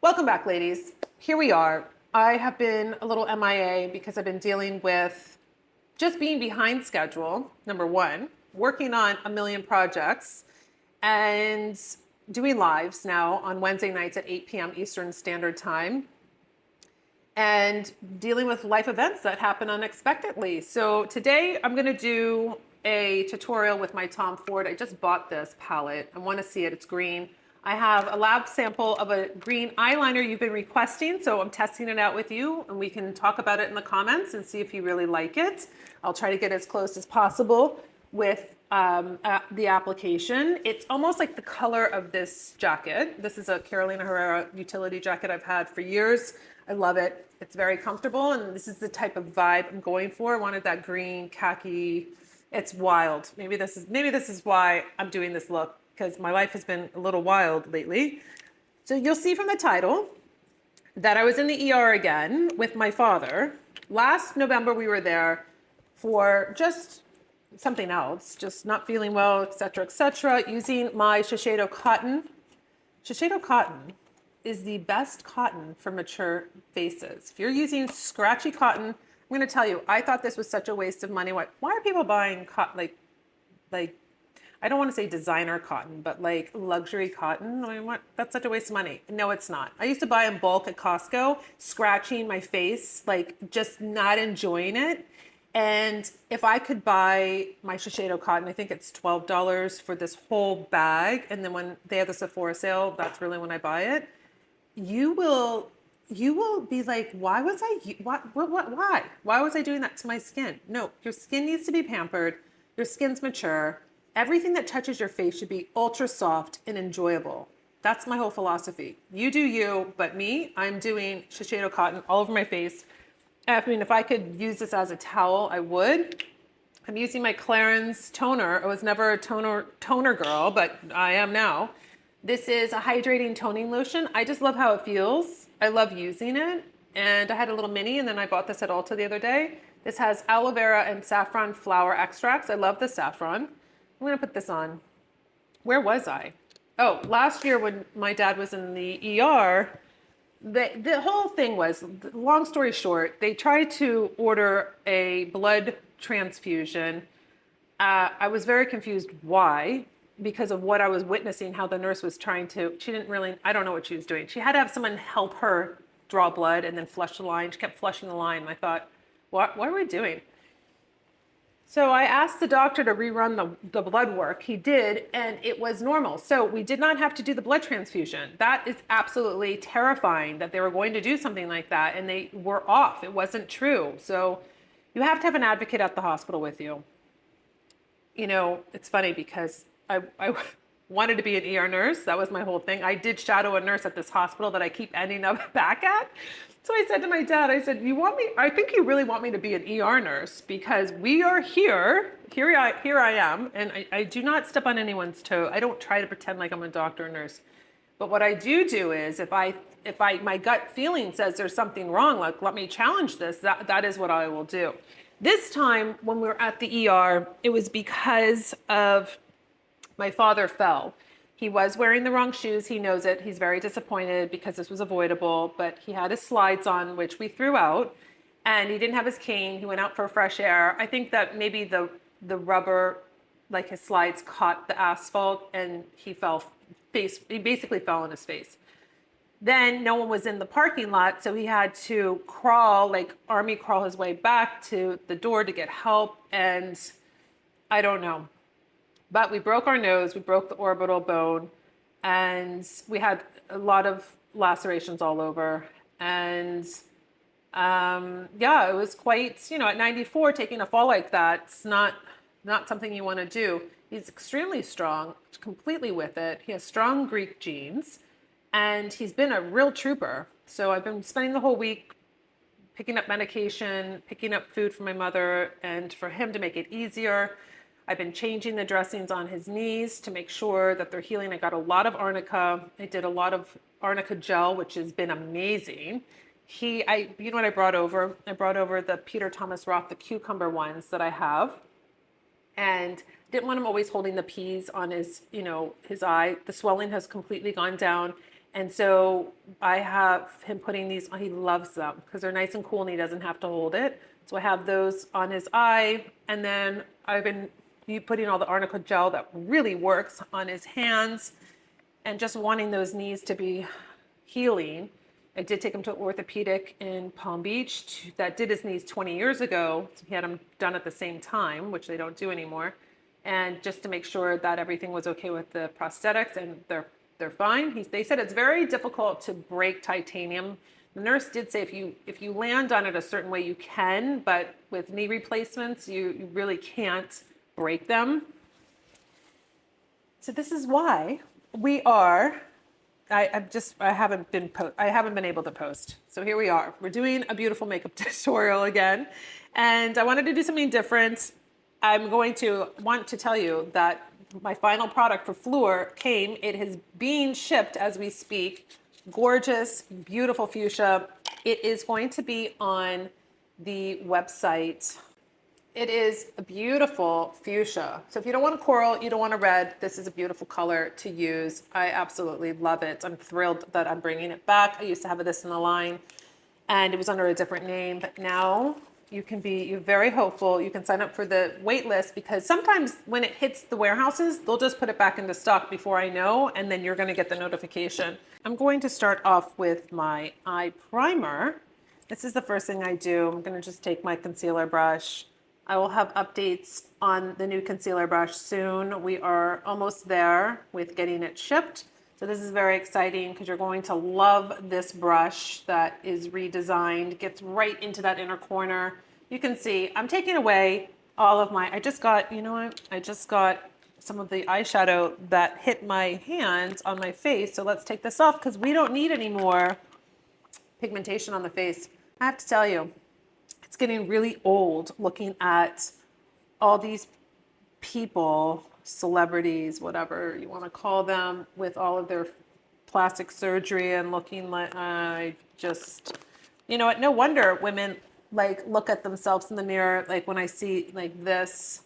Welcome back, ladies. Here we are. I have been a little MIA because I've been dealing with just being behind schedule, number one, working on a million projects, and doing lives now on Wednesday nights at 8 p.m. Eastern Standard Time, and dealing with life events that happen unexpectedly. So today I'm going to do a tutorial with my Tom Ford. I just bought this palette. I want to see it. It's green. I have a lab sample of a green eyeliner you've been requesting, so I'm testing it out with you, and we can talk about it in the comments and see if you really like it. I'll try to get as close as possible with the application. It's almost like the color of this jacket. This is a Carolina Herrera utility jacket I've had for years. I love it. It's very comfortable, and this is the type of vibe I'm going for. I wanted that green khaki. It's wild. Maybe this is why I'm doing this look, because my life has been a little wild lately. So you'll see from the title that I was in the ER again with my father. Last November we were there for just something else, just not feeling well, etc., using my Shiseido cotton. Shiseido cotton is the best cotton for mature faces. If you're using scratchy cotton, I'm going to tell you, I thought this was such a waste of money. Why are people buying cotton, like I don't want to say designer cotton, but like luxury cotton? I mean, that's such a waste of money. No, it's not. I used to buy in bulk at Costco, scratching my face, like just not enjoying it. And if I could buy my Shiseido cotton, I think it's $12 for this whole bag. And then when they have the Sephora sale, that's really when I buy it. You will be like, why was why was I doing that to my skin? No, your skin needs to be pampered. Your skin's mature. Everything that touches your face should be ultra soft and enjoyable. That's my whole philosophy. You do you, but me, I'm doing Shiseido cotton all over my face. I mean, if I could use this as a towel, I would. I'm using my Clarins toner. I was never a toner girl, but I am now. This is a hydrating toning lotion. I just love how it feels. I love using it. And I had a little mini, and then I bought this at Ulta the other day. This has aloe vera and saffron flower extracts. I love the saffron. I'm gonna put this on. Where was I? Oh, last year when my dad was in the ER, the whole thing was, long story short, they tried to order a blood transfusion. I was very confused why, because of what I was witnessing, how the nurse was trying to, she didn't really, I don't know what she was doing. She had to have someone help her draw blood and then flush the line. She kept flushing the line. And I thought, what are we doing? So I asked the doctor to rerun the blood work. He did, and it was normal. So we did not have to do the blood transfusion. That is absolutely terrifying that they were going to do something like that, and they were off. It wasn't true. So you have to have an advocate at the hospital with you. You know, it's funny because I wanted to be an ER nurse. That was my whole thing. I did shadow a nurse at this hospital that I keep ending up back at. So I said to my dad, I said, I think you really want me to be an ER nurse, because we are here I am, and I do not step on anyone's toe. I don't try to pretend like I'm a doctor or nurse. But what I do is if my gut feeling says there's something wrong, like let me challenge this, that is what I will do. This time when we were at the ER, it was because of my father fell. He was wearing the wrong shoes. He knows it. He's very disappointed because this was avoidable, but he had his slides on, which we threw out, and he didn't have his cane. He went out for fresh air. I think that maybe the rubber, like his slides, caught the asphalt, and he basically fell on his face. Then no one was in the parking lot, so he had to crawl, like army crawl his way back to the door to get help, and I don't know. But we broke our nose, we broke the orbital bone, and we had a lot of lacerations all over. And yeah, it was quite, at 94, taking a fall like that's not something you want to do. He's extremely strong, completely with it. He has strong Greek genes, and he's been a real trooper. So I've been spending the whole week picking up medication, picking up food for my mother, and for him to make it easier, I've been changing the dressings on his knees to make sure that they're healing. I got a lot of arnica. I did a lot of arnica gel, which has been amazing. You know what I brought over? I brought over the Peter Thomas Roth, the cucumber ones that I have. And didn't want him always holding the peas on his eye. The swelling has completely gone down. And so I have him putting these, he loves them because they're nice and cool and he doesn't have to hold it. So I have those on his eye. And then I've been putting all the arnica gel that really works on his hands and just wanting those knees to be healing. I did take him to orthopedic in Palm Beach that did his knees 20 years ago. So he had them done at the same time, which they don't do anymore. And just to make sure that everything was okay with the prosthetics, and they're fine. They said it's very difficult to break titanium. The nurse did say if you land on it a certain way, you can, but with knee replacements, you really can't break them. So this is why we are. I haven't been able to post. So here we are. We're doing a beautiful makeup tutorial again, and I wanted to do something different. I'm going to want to tell you that my final product for Fleur came. It is being shipped as we speak. Gorgeous, beautiful fuchsia. It is going to be on the website. It is a beautiful fuchsia. So if you don't want a coral, you don't want a red, this is a beautiful color to use. I absolutely love it. I'm thrilled that I'm bringing it back. I used to have this in the line and it was under a different name, but now you're very hopeful. You can sign up for the wait list because sometimes when it hits the warehouses, they'll just put it back into stock before I know, and then you're gonna get the notification. I'm going to start off with my eye primer. This is the first thing I do. I'm gonna just take my concealer brush. I will have updates on the new concealer brush soon. We are almost there with getting it shipped. So this is very exciting because you're going to love this brush that is redesigned, gets right into that inner corner. You can see I'm taking away all of my, I just got some of the eyeshadow that hit my hand on my face. So let's take this off because we don't need any more pigmentation on the face. I have to tell you, it's getting really old looking at all these people, celebrities, whatever you want to call them, with all of their plastic surgery and looking like, you know what, no wonder women like look at themselves in the mirror, like when I see like this,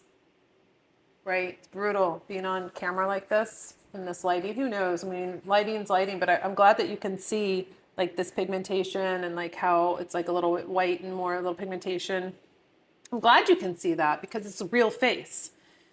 right? It's brutal being on camera like this in this lighting. Who knows? I mean, lighting's lighting, but I'm glad that you can see like this pigmentation and like how it's like a little bit white and more a little pigmentation. I'm glad you can see that because it's a real face.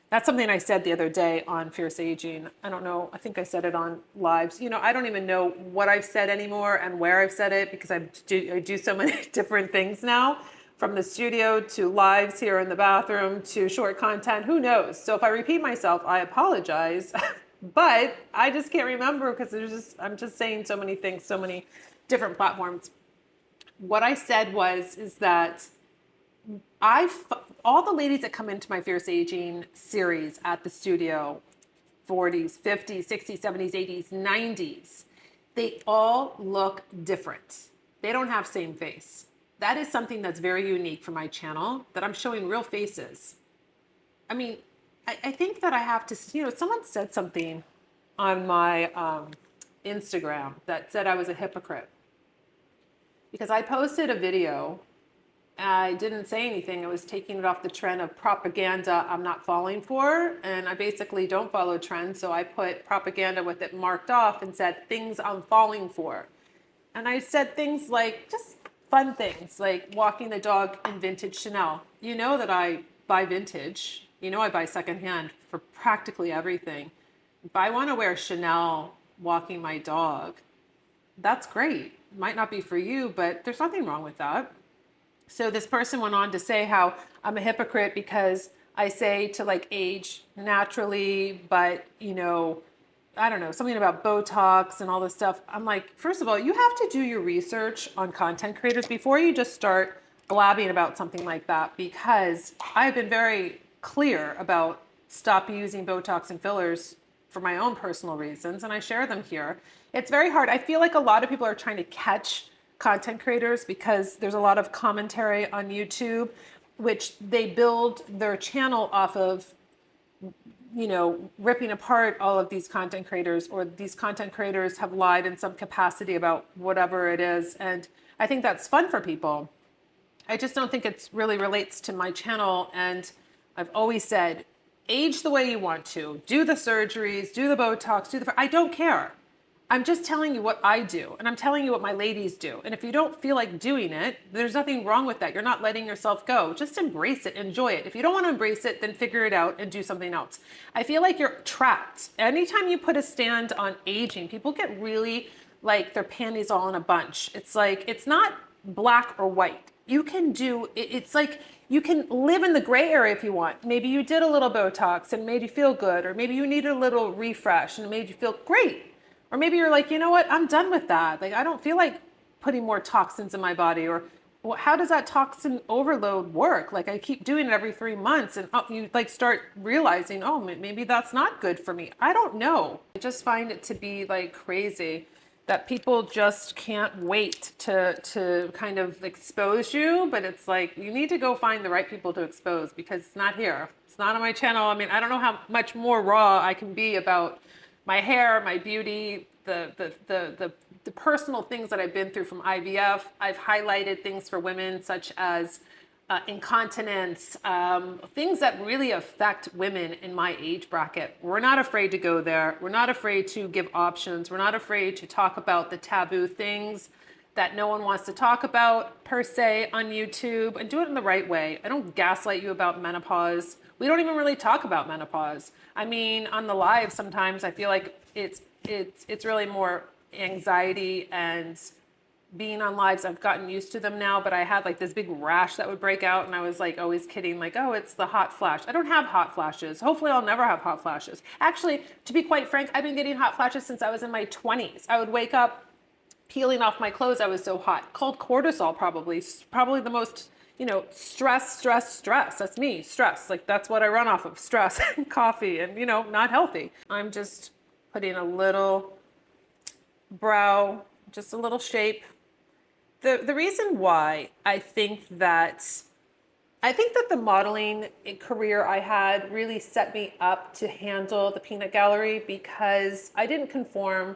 That's something I said the other day on Fierce Aging. I don't know, I think I said it on lives. You know, I don't even know what I've said anymore and where I've said it because I do so many different things now, from the studio to lives here in the bathroom to short content, who knows? So if I repeat myself, I apologize, but I just can't remember because I'm just saying so many things, so many different platforms. What I said is that all the ladies that come into my Fierce Aging series at the studio, 40s, 50s, 60s, 70s, 80s, 90s, they all look different. They don't have same face. That is something that's very unique for my channel, that I'm showing real faces. I mean, I think that I have to, you know, someone said something on my Instagram that said I was a hypocrite because I posted a video. I didn't say anything. I was taking it off the trend of propaganda I'm not falling for. And I basically don't follow trends. So I put propaganda with it marked off and said things I'm falling for. And I said things like just fun things like walking the dog in vintage Chanel. You know that I buy vintage. You know I buy secondhand for practically everything. If I want to wear Chanel walking my dog, that's great. It might not be for you, but there's nothing wrong with that. So this person went on to say how I'm a hypocrite because I say to like age naturally, but you know, I don't know, something about Botox and all this stuff. I'm like, first of all, you have to do your research on content creators before you just start blabbing about something like that, because I've been very clear about stop using Botox and fillers for my own personal reasons, and I share them here. It's very hard. I feel like a lot of people are trying to catch content creators because there's a lot of commentary on YouTube, which they build their channel off of, you know, ripping apart all of these content creators, or these content creators have lied in some capacity about whatever it is. And I think that's fun for people. I just don't think it really relates to my channel. And I've always said, age the way you want to, do the surgeries, do the Botox, I don't care. I'm just telling you what I do, and I'm telling you what my ladies do. And if you don't feel like doing it, there's nothing wrong with that. You're not letting yourself go. Just embrace it, enjoy it. If you don't want to embrace it, then figure it out and do something else. I feel like you're trapped. Anytime you put a stand on aging, people get really like their panties all in a bunch. It's like, it's not black or white. You can do, it's like, you can live in the gray area if you want. Maybe you did a little Botox and made you feel good, or maybe you needed a little refresh and it made you feel great. Or maybe you're like, you know what, I'm done with that. Like, I don't feel like putting more toxins in my body. Or well, how does that toxin overload work? Like, I keep doing it every 3 months, and you like start realizing, oh, maybe that's not good for me. I don't know. I just find it to be like crazy that people just can't wait to kind of expose you. But it's like, you need to go find the right people to expose, because it's not here. It's not on my channel. I mean, I don't know how much more raw I can be about my hair, my beauty, the personal things that I've been through from IVF. I've highlighted things for women such as incontinence, things that really affect women in my age bracket. We're not afraid to go there. We're not afraid to give options. We're not afraid to talk about the taboo things that no one wants to talk about per se on YouTube, and do it in the right way. I don't gaslight you about menopause. We don't even really talk about menopause. I mean, on the live sometimes I feel like it's really more anxiety, and being on lives, I've gotten used to them now, but I had like this big rash that would break out, and I was like always kidding, like, oh, it's the hot flash. I don't have hot flashes. Hopefully I'll never have hot flashes. Actually, to be quite frank, I've been getting hot flashes since I was in my 20s. I would wake up peeling off my clothes. I was so hot. Called cortisol, probably the most, stress. That's me, stress. Like, that's what I run off of, stress and coffee, and, not healthy. I'm just putting a little brow, just a little shape. The reason why I think that the modeling career I had really set me up to handle the peanut gallery, because I didn't conform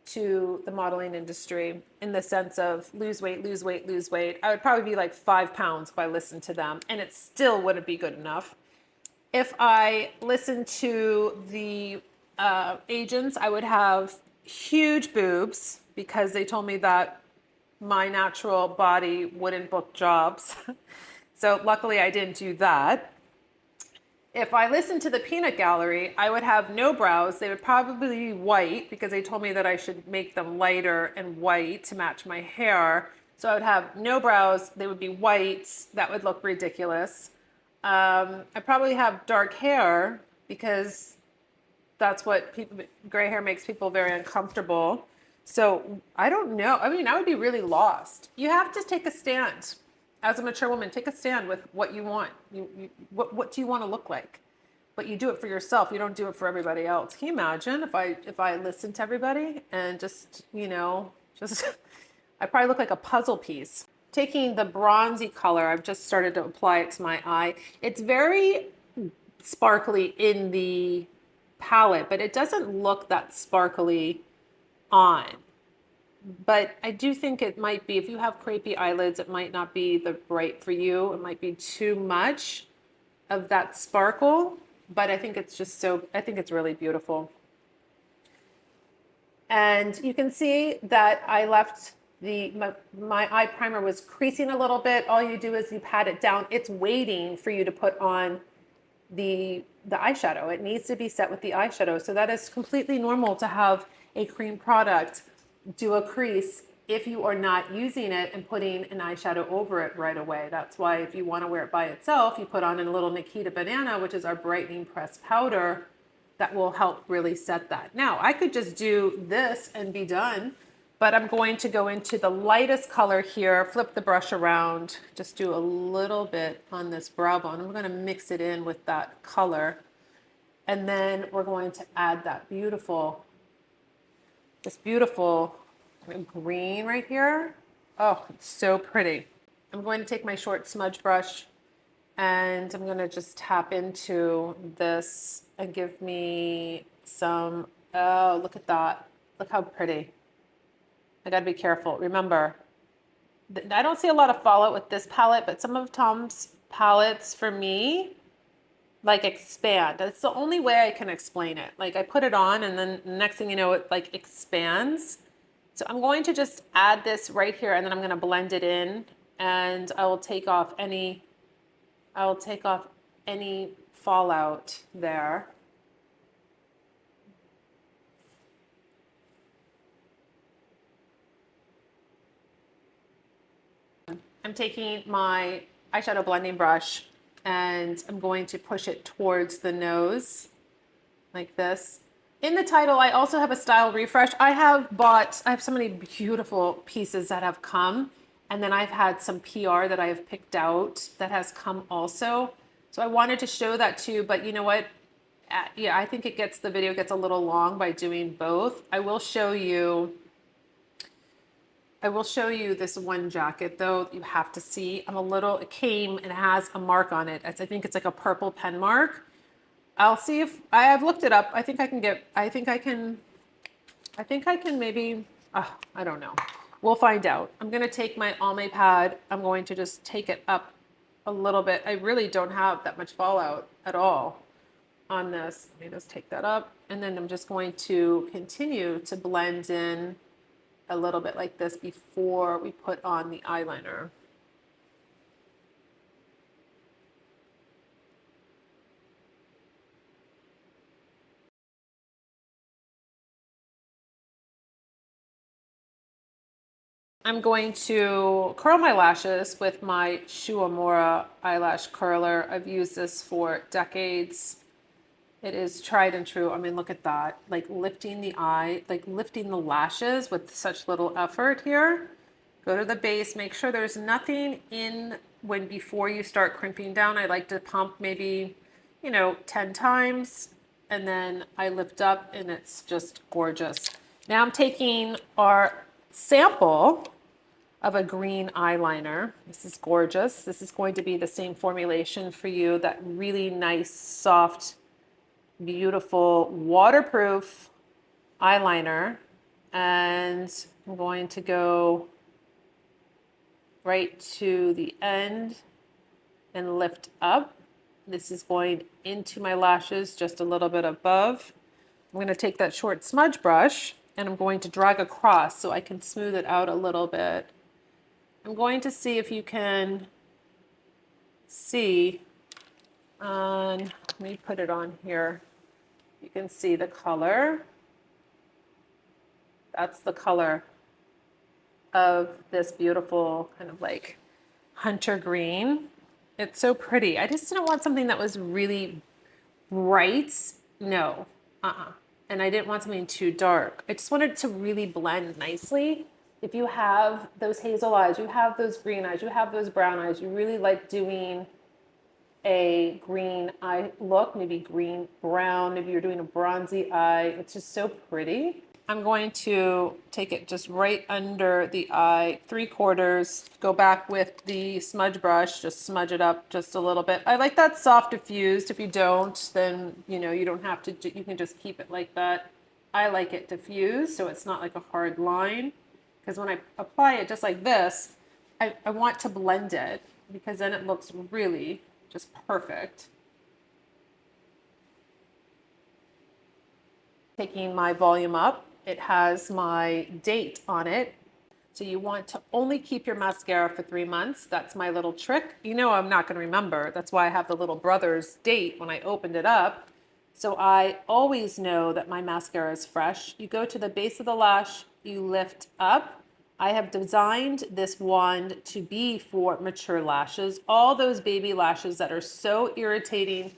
to the modeling industry in the sense of lose weight. I would probably be like 5 pounds if I listened to them, and it still wouldn't be good enough. If I listened to the agents, I would have huge boobs, because they told me that my natural body wouldn't book jobs. So luckily I didn't do that. If I listened to the peanut gallery, I would have no brows. They would probably be white, because they told me that I should make them lighter and white to match my hair. So I would have no brows. They would be white. That would look ridiculous. I probably have dark hair, because that's what gray hair makes people very uncomfortable. So I don't know. I mean, I would be really lost. You have to take a stand. As a mature woman, take a stand with what you want. What do you want to look like? But you do it for yourself. You don't do it for everybody else. Can you imagine if I listened to everybody and just I probably look like a puzzle piece. Taking the bronzy color, I've just started to apply it to my eye. It's very sparkly in the palette, but it doesn't look that sparkly on. But I do think it might be, if you have crepey eyelids, it might not be the right for you. It might be too much of that sparkle, but I think it's really beautiful. And you can see that I left my eye primer was creasing a little bit. All you do is you pat it down. It's waiting for you to put on the eyeshadow. It needs to be set with the eyeshadow. So that is completely normal to have a cream product do a crease if you are not using it and putting an eyeshadow over it right away. That's why if you want to wear it by itself, you put on a little Nikita Banana, which is our brightening pressed powder, that will help really set that. Now, I could just do this and be done, but I'm going to go into the lightest color here, flip the brush around, just do a little bit on this brow bone. I'm going to mix it in with that color, and then we're going to add that this beautiful green right here. Oh, it's so pretty. I'm going to take my short smudge brush, and I'm going to just tap into this and give me some, oh, look at that. Look how pretty. I got to be careful. Remember, I don't see a lot of fallout with this palette, but some of Tom's palettes for me like expand. That's the only way I can explain it. Like I put it on and then the next thing you know, it like expands. So I'm going to just add this right here and then I'm going to blend it in and I will take off any fallout there. I'm taking my eyeshadow blending brush and I'm going to push it towards the nose like this. In the title, I also have a style refresh. I have so many beautiful pieces that have come, and then I've had some PR that I have picked out that has come also. So I wanted to show that too, but you know what? Yeah, I think the video gets a little long by doing both. I will show you this one jacket though. You have to see. It came and it has a mark on it. I think it's like a purple pen mark. I'll see if I've looked it up. I think I can maybe, I don't know. We'll find out. I'm going to take my Almay pad. I'm going to just take it up a little bit. I really don't have that much fallout at all on this. Let me just take that up. And then I'm just going to continue to blend in a little bit like this before we put on the eyeliner. I'm going to curl my lashes with my Shuamura eyelash curler. I've used this for decades. It is tried and true. I mean, look at that. Like lifting the lashes with such little effort here. Go to the base, make sure there's nothing in before you start crimping down. I like to pump maybe, 10 times and then I lift up and it's just gorgeous. Now I'm taking our sample of a green eyeliner. This is gorgeous. This is going to be the same formulation for you, that really nice, soft, beautiful, waterproof eyeliner. And I'm going to go right to the end and lift up. This is going into my lashes just a little bit above. I'm going to take that short smudge brush and I'm going to drag across so I can smooth it out a little bit. I'm going to see if you can see let me put it on here. You can see the color. That's the color of this beautiful kind of like hunter green. It's so pretty. I just didn't want something that was really bright. No, and I didn't want something too dark. I just wanted it to really blend nicely. If you have those hazel eyes, you have those green eyes, you have those brown eyes, you really like doing a green eye look, maybe green, brown, maybe you're doing a bronzy eye. It's just so pretty. I'm going to take it just right under the eye, 3/4, go back with the smudge brush, just smudge it up just a little bit. I like that soft diffused. If you don't, then, you don't have to, you can just keep it like that. I like it diffused, so it's not like a hard line. Because when I apply it just like this, I want to blend it because then it looks really just perfect. Taking my volume up, it has my date on it. So you want to only keep your mascara for 3 months. That's my little trick. I'm not going to remember. That's why I have the little brother's date when I opened it up. So I always know that my mascara is fresh. You go to the base of the lash, you lift up. I have designed this wand to be for mature lashes, all those baby lashes that are so irritating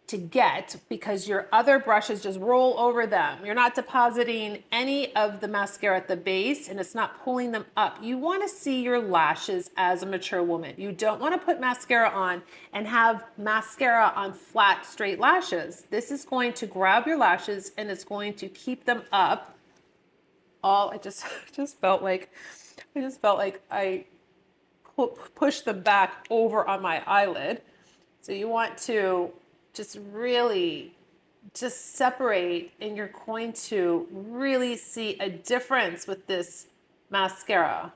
to get because your other brushes just roll over them. You're not depositing any of the mascara at the base and it's not pulling them up. You want to see your lashes as a mature woman. You don't want to put mascara on and have mascara on flat, straight lashes. This is going to grab your lashes and it's going to keep them up. I just felt like I pushed them back over on my eyelid. So you want to just really just separate, and you're going to really see a difference with this mascara.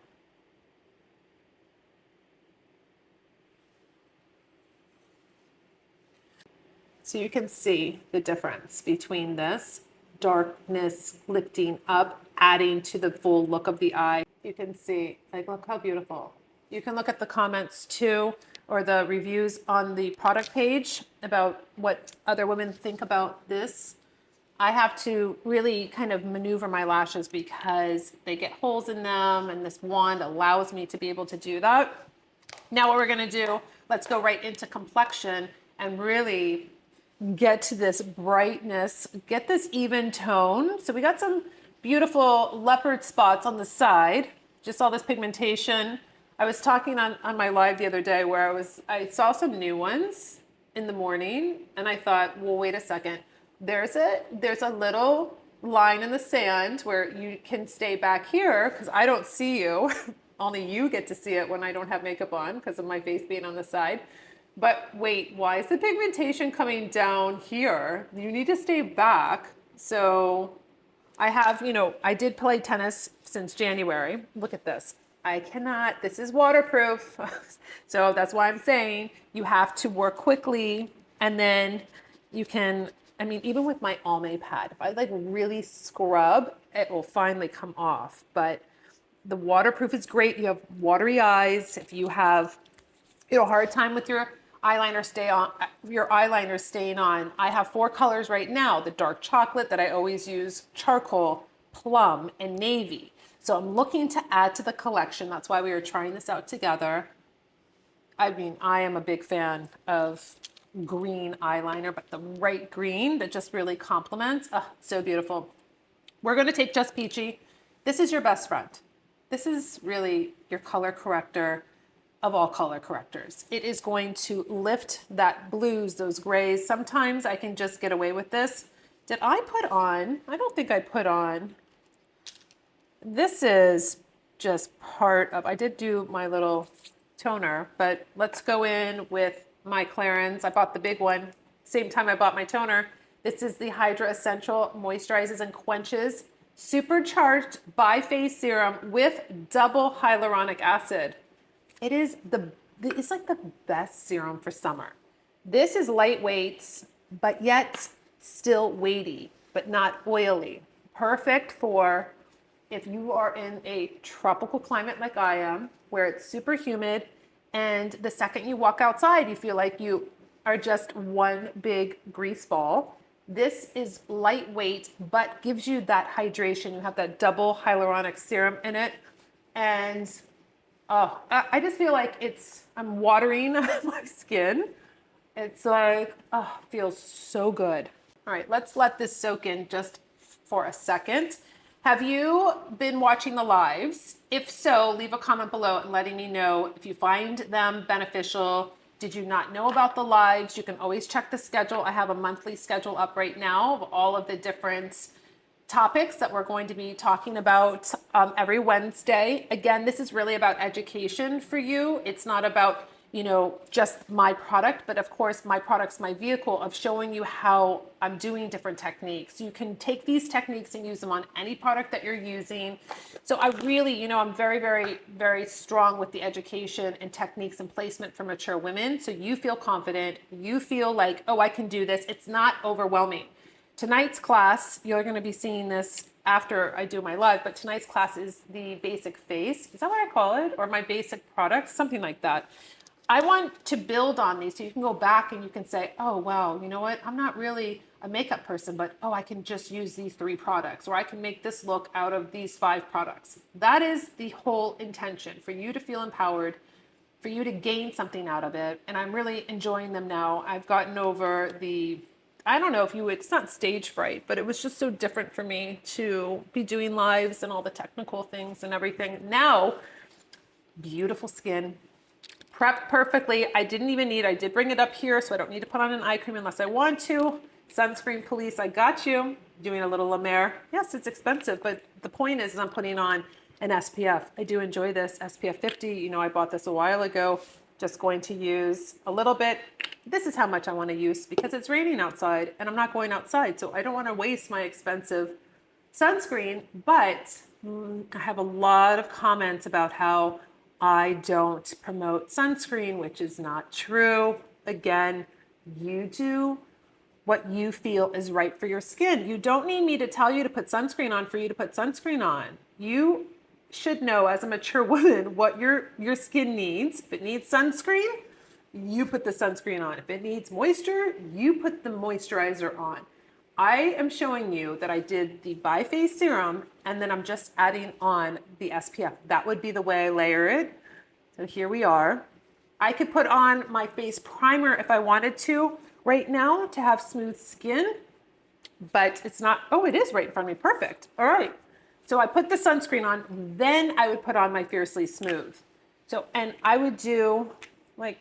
So you can see the difference between this darkness lifting up, adding to the full look of the eye. You can see, like, look how beautiful. You can look at the comments too, or the reviews on the product page about what other women think about this. I have to really kind of maneuver my lashes because they get holes in them, and this wand allows me to be able to do that. Now what we're gonna do, let's go right into complexion and really get to this brightness, get this even tone. So we got some beautiful leopard spots on the side, just all this pigmentation. I was talking on my live the other day where I saw some new ones in the morning, and I thought, well, wait a second. There's a little line in the sand where you can stay back here because I don't see you. Only you get to see it when I don't have makeup on because of my face being on the side. But wait, why is the pigmentation coming down here? You need to stay back. So I have, I did play tennis since January. Look at this. I cannot, this is waterproof. So that's why I'm saying you have to work quickly, and then you can, even with my Almay pad, if I like really scrub, it will finally come off. But the waterproof is great. You have watery eyes. If you have, a hard time with your eyeliner staying on. I have 4 colors right now. The dark chocolate that I always use, charcoal, plum, and navy. So I'm looking to add to the collection. That's why we were trying this out together. I am a big fan of green eyeliner, but the right green that just really complements. Oh, so beautiful. We're going to take Just Peachy. This is your best friend. This is really your color corrector of all color correctors. It is going to lift that blues, those grays. Sometimes I can just get away with this. Did I put on? I don't think I put on. This is just part of, I did do my little toner, but let's go in with my Clarins. I bought the big one, same time I bought my toner. This is the Hydra Essential Moisturizes and Quenches Supercharged Bi-Phase Serum with double hyaluronic acid. It's like the best serum for summer. This is lightweight, but yet still weighty, but not oily. Perfect for if you are in a tropical climate like I am, where it's super humid, and the second you walk outside, you feel like you are just one big grease ball. This is lightweight, but gives you that hydration. You have that double hyaluronic serum in it. And I just feel like I'm watering my skin. It's like, feels so good. All right, let's let this soak in just for a second. Have you been watching the lives? If so, leave a comment below and letting me know if you find them beneficial. Did you not know about the lives? You can always check the schedule. I have a monthly schedule up right now of all of the different topics that we're going to be talking about every Wednesday. Again, this is really about education for you. It's not about, just my product, but of course my product's my vehicle of showing you how I'm doing different techniques. You can take these techniques and use them on any product that you're using. So I really, I'm very, very, very strong with the education and techniques and placement for mature women. So you feel confident, you feel like, oh, I can do this. It's not overwhelming. Tonight's class, you're going to be seeing this after I do my live, but tonight's class is the basic face. Is that what I call it? Or my basic products? Something like that. I want to build on these so you can go back and you can say, oh, wow, you know what? I'm not really a makeup person, but I can just use these 3 products, or I can make this look out of these 5 products. That is the whole intention, for you to feel empowered, for you to gain something out of it. And I'm really enjoying them now. I've gotten over I don't know if it's not stage fright, but it was just so different for me to be doing lives and all the technical things and everything. Now, beautiful skin, prepped perfectly. I did bring it up here, so I don't need to put on an eye cream unless I want to. Sunscreen police, I got you. Doing a little La Mer. Yes, it's expensive, but the point is I'm putting on an SPF. I do enjoy this SPF 50. I bought this a while ago. Just going to use a little bit. This is how much I want to use because it's raining outside and I'm not going outside. So I don't want to waste my expensive sunscreen, but I have a lot of comments about how I don't promote sunscreen, which is not true. Again, you do what you feel is right for your skin. You don't need me to tell you to put sunscreen on for you to put sunscreen on. You should know as a mature woman what your skin needs. If it needs sunscreen, you put the sunscreen on. If it needs moisture, you put the moisturizer on. I am showing you that I did the bi-phase serum and then I'm just adding on the SPF. That would be the way I layer it. So here we are. I could put on my face primer if I wanted to right now to have smooth skin, but it's not, oh, it is right in front of me, perfect. All right, so I put the sunscreen on, then I would put on my Fiercely Smooth. So, and I would do like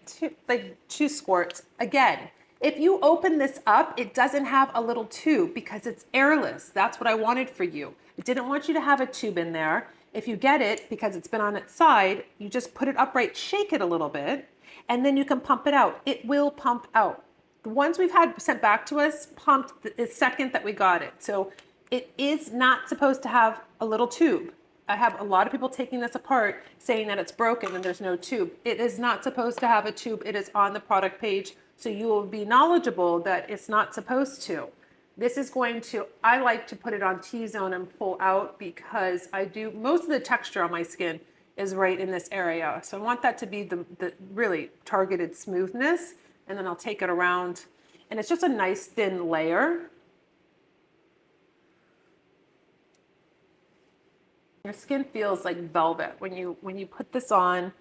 two squirts. Again, if you open this up, it doesn't have a little tube because it's airless. That's what I wanted for you. I didn't want you to have a tube in there. If you get it, because it's been on its side, you just put it upright, shake it a little bit, and then you can pump it out. It will pump out. The ones we've had sent back to us pumped the second that we got it. So it is not supposed to have a little tube. I have a lot of people taking this apart saying that it's broken and there's no tube. It is not supposed to have a tube. It is on the product page. So you will be knowledgeable that it's not supposed to. This is going to, I like to put it on T-zone and pull out because I do, most of the texture on my skin is right in this area. So I want that to be the really targeted smoothness. And then I'll take it around and it's just a nice thin layer. Your skin feels like velvet when you put this on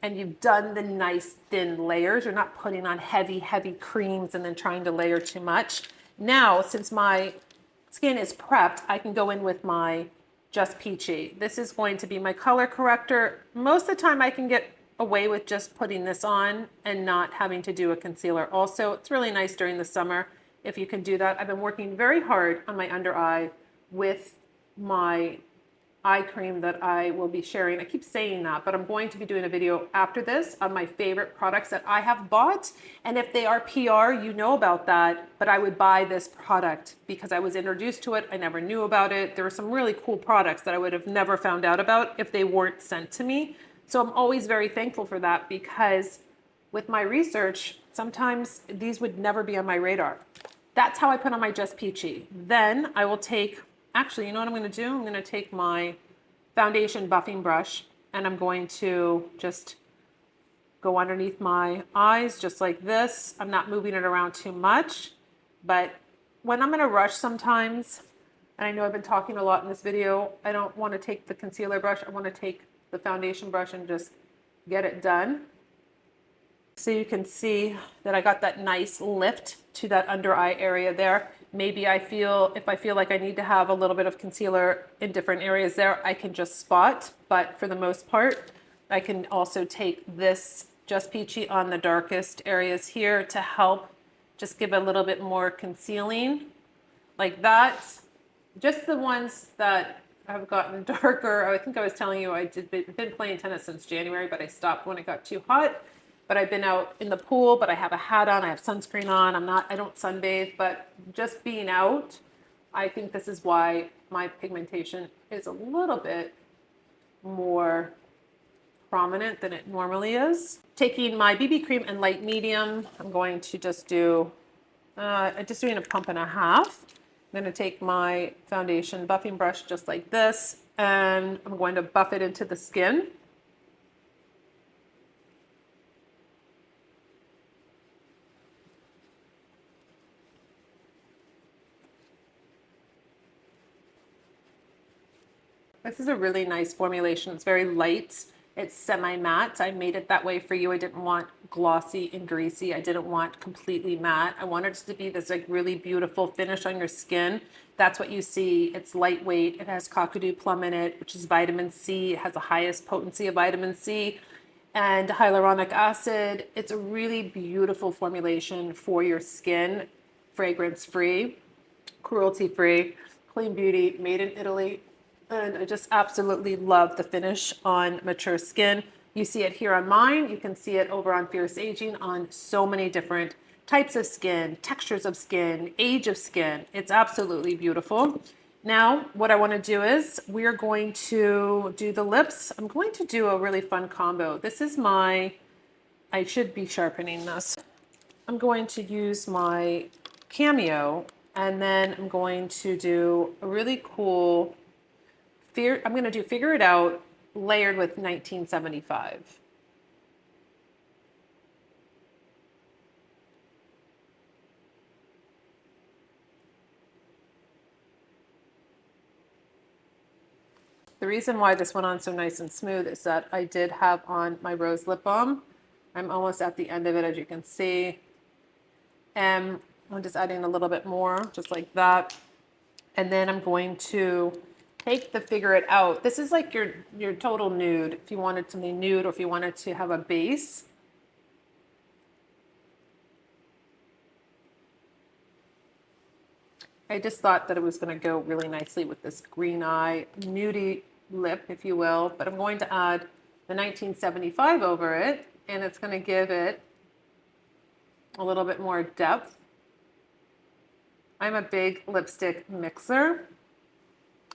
and you've done the nice thin layers. You're not putting on heavy creams and then trying to layer too much. Now, since my skin is prepped, I can go in with my Just Peachy. This is going to be my color corrector. Most of the time I can get away with just putting this on and not having to do a concealer. Also, it's really nice during the summer if you can do that. I've been working very hard on my under eye with my eye cream that I will be sharing. I keep saying that, but I'm going to be doing a video after this on my favorite products that I have bought. And if they are PR, you know about that, but I would buy this product because I was introduced to it. I never knew about it. There were some really cool products that I would have never found out about if they weren't sent to me. So I'm always very thankful for that because with my research, sometimes these would never be on my radar. That's how I put on my Just Peachy. Then I will take, actually, you know what I'm going to do? I'm going to take my foundation buffing brush and I'm going to just go underneath my eyes just like this. I'm not moving it around too much, but when I'm in a rush sometimes, and I know I've been talking a lot in this video, I don't want to take the concealer brush. I want to take the foundation brush and just get it done. So you can see that I got that nice lift to that under eye area there. Maybe if I feel like I need to have a little bit of concealer in different areas there, I can just spot. But for the most part, I can also take this Just Peachy on the darkest areas here to help just give a little bit more concealing like that. Just the ones that have gotten darker. I think I was telling you I've been playing tennis since January, but I stopped when it got too hot. But I've been out in the pool, but I have a hat on, I have sunscreen on, I don't sunbathe, but just being out, I think this is why my pigmentation is a little bit more prominent than it normally is. Taking my BB cream in light medium, I'm going to just do, I'm just doing a pump and a half. I'm going to take my foundation buffing brush just like this, and I'm going to buff it into the skin. This is a really nice formulation. It's very light. It's semi-matte. I made it that way for you. I didn't want glossy and greasy. I didn't want completely matte. I wanted it to be this like really beautiful finish on your skin. That's what you see. It's lightweight. It has cockadoo plum in it, which is vitamin C. It has the highest potency of vitamin C and hyaluronic acid. It's a really beautiful formulation for your skin. Fragrance-free, cruelty-free, clean beauty, made in Italy. And I just absolutely love the finish on mature skin. You see it here on mine. You can see it over on Fierce Aging on so many different types of skin, textures of skin, age of skin. It's absolutely beautiful. Now, what I want to do is we're going to do the lips. I'm going to do a really fun combo. This is I should be sharpening this. I'm going to use my Cameo. And then I'm going to do a really cool, I'm going to do Figure It Out layered with 1975. The reason why this went on so nice and smooth is that I did have on my rose lip balm. I'm almost at the end of it, as you can see. And I'm just adding a little bit more, just like that. And then I'm going to take the Figure It Out. This is like your total nude, if you wanted something nude or if you wanted to have a base. I just thought that it was going to go really nicely with this green eye, nudie lip, if you will. But I'm going to add the 1975 over it, and it's going to give it a little bit more depth. I'm a big lipstick mixer.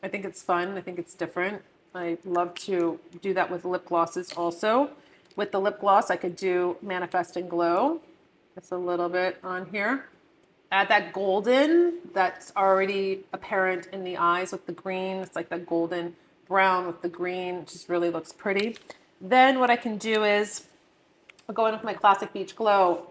I think it's fun. I think it's different. I love to do that with lip glosses also. With the lip gloss, I could do Manifest and Glow. Just a little bit on here. Add that golden that's already apparent in the eyes with the green. It's like that golden brown with the green. It just really looks pretty. Then what I can do is I'll go in with my Classic Beach Glow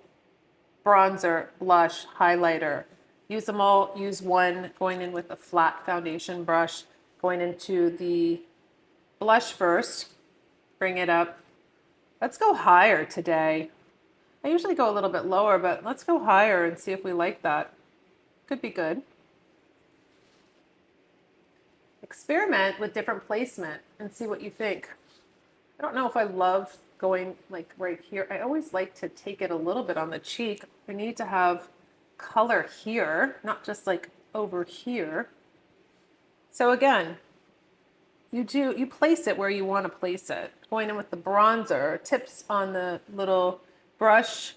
bronzer, blush, highlighter. Use them all. Use one going in with a flat foundation brush. Going into the blush first. Bring it up. Let's go higher today. I usually go a little bit lower, but let's go higher and see if we like that. Could be good. Experiment with different placement and see what you think. I don't know if I love going like right here. I always like to take it a little bit on the cheek. I need to have color here, not just like over here. So again, you place it where you want to place it. Going in with the bronzer, tips on the little brush,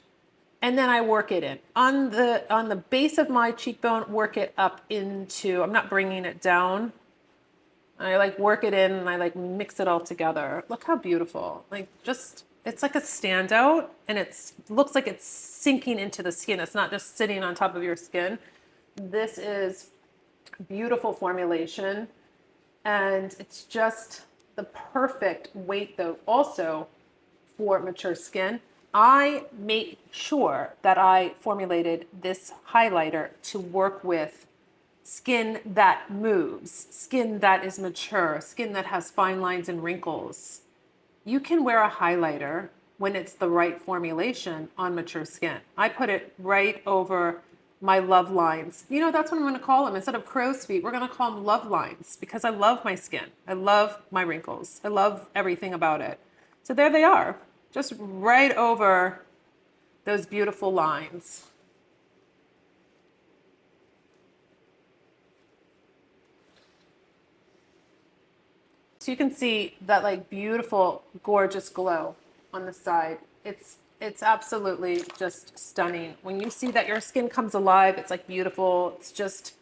and then I work it in on the base of my cheekbone. Work it up into. I'm not bringing it down. I like work it in and I like mix it all together. Look how beautiful! Like just it's like a standout, and it looks like it's sinking into the skin. It's not just sitting on top of your skin. This is beautiful formulation, and it's just the perfect weight though. Also for mature skin. I make sure that I formulated this highlighter to work with skin that moves, skin that is mature, skin that has fine lines and wrinkles. You can wear a highlighter when it's the right formulation on mature skin. I put it right over my love lines. You know, that's what I'm going to call them. Instead of crow's feet, we're going to call them love lines because I love my skin. I love my wrinkles. I love everything about it. So there they are. Just right over those beautiful lines. So you can see that like beautiful, gorgeous glow on the side. It's absolutely just stunning. When you see that your skin comes alive, it's like beautiful. It's just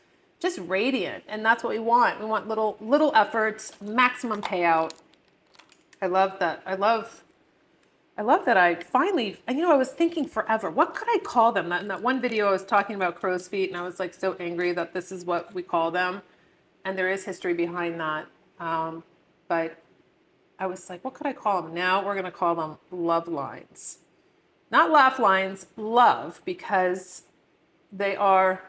radiant, and that's what we want. We want little efforts, maximum payout. I love that. I love that I finally, and you know, I was thinking forever, what could I call them? In that one video I was talking about crow's feet, and I was like so angry that this is what we call them. And there is history behind that. But I was like, what could I call them? Now we're going to call them love lines. Not laugh lines, love, because they are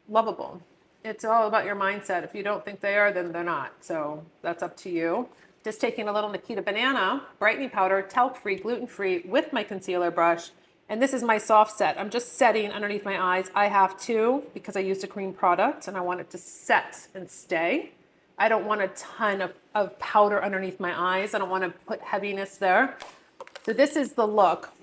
lovable. It's all about your mindset. If you don't think they are, then they're not. So that's up to you. Just taking a little Nikita Banana brightening powder, talc-free, gluten-free, with my concealer brush. And this is my soft set. I'm just setting underneath my eyes. I have to because I used a cream product and I want it to set and stay. I don't want a ton of powder underneath my eyes. I don't want to put heaviness there. So this is the look.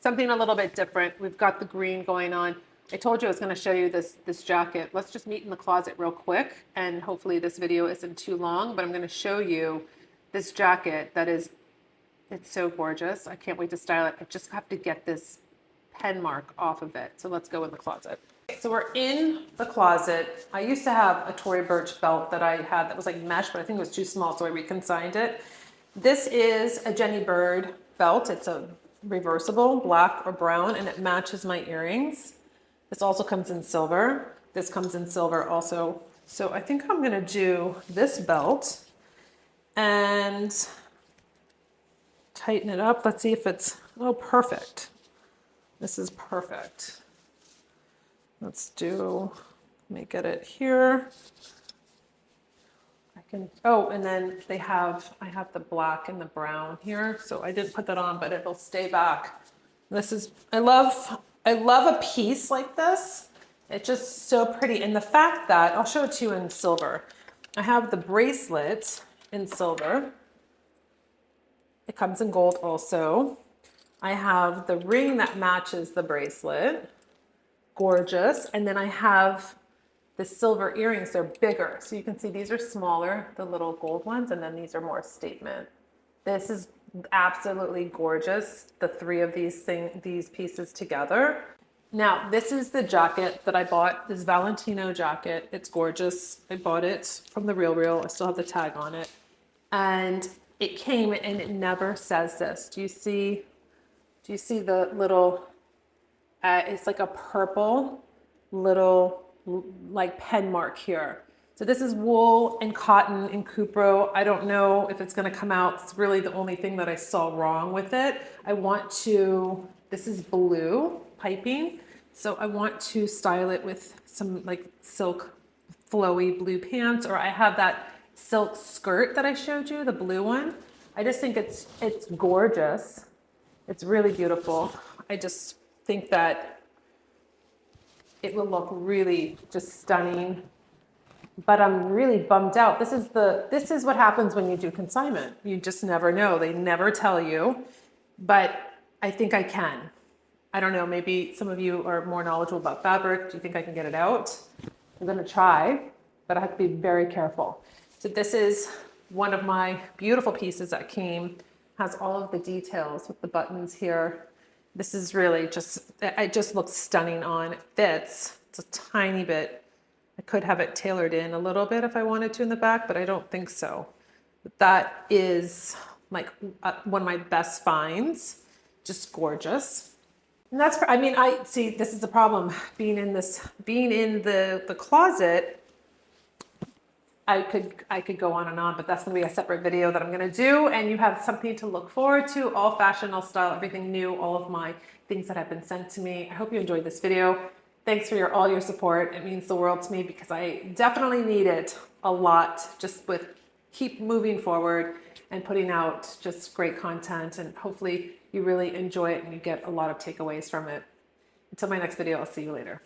Something a little bit different. We've got the green going on. I told you I was going to show you this jacket. Let's just meet in the closet real quick, and hopefully this video isn't too long, but I'm going to show you this jacket that is, it's so gorgeous. I can't wait to style it. I just have to get this pen mark off of it. So let's go in the closet. So we're in the closet. I used to have a Tory Burch belt that I had that was like mesh, but I think it was too small, so I reconsigned it. This is a Jenny Bird belt. It's a reversible, black or brown, and it matches my earrings. This also comes in silver. This comes in silver also. So I think I'm gonna do this belt and tighten it up. Let's see if it's, oh, perfect. This is perfect. Let's do, let me get it here. I can, oh, and then I have the black and the brown here. So I didn't put that on, but it'll stay back. This is, I love a piece like this. It's just so pretty. And the fact that, I'll show it to you in silver. I have the bracelet in silver. It comes in gold also. I have the ring that matches the bracelet. Gorgeous. And then I have the silver earrings. They're bigger. So you can see these are smaller, the little gold ones, and then these are more statement. This is absolutely gorgeous, the three of these pieces together. Now, this is the jacket that I bought, this Valentino jacket. It's gorgeous. I bought it from the Real. I still have the tag on it. And it came and it never says this. Do you see the little, it's like a purple little like pen mark here. So this is wool and cotton and Cupro. I don't know if it's gonna come out. It's really the only thing that I saw wrong with it. This is blue piping. So I want to style it with some like silk flowy blue pants, or I have that silk skirt that I showed you, the blue one. I just think it's gorgeous. It's really beautiful. I just think that it will look really just stunning. But I'm really bummed out. This is what happens when you do consignment. You just never know. They never tell you. But I think I can. I don't know, maybe some of you are more knowledgeable about fabric. Do you think I can get it out? I'm gonna try, but I have to be very careful. So this is one of my beautiful pieces that came, has all of the details with the buttons here. This is really it just looks stunning on. It fits. It's a tiny bit. I could have it tailored in a little bit if I wanted to in the back, but I don't think so. But that is like one of my best finds. Just gorgeous. And that's, I mean, I see this is the problem being in the closet. I could go on and on, but that's gonna be a separate video that I'm gonna do, and you have something to look forward to. All fashion, all style, everything new, all of my things that have been sent to me. I hope you enjoyed this video. Thanks for all your support. It means the world to me because I definitely need it a lot, just with keep moving forward and putting out just great content, and hopefully you really enjoy it and you get a lot of takeaways from it. Until my next video, I'll see you later.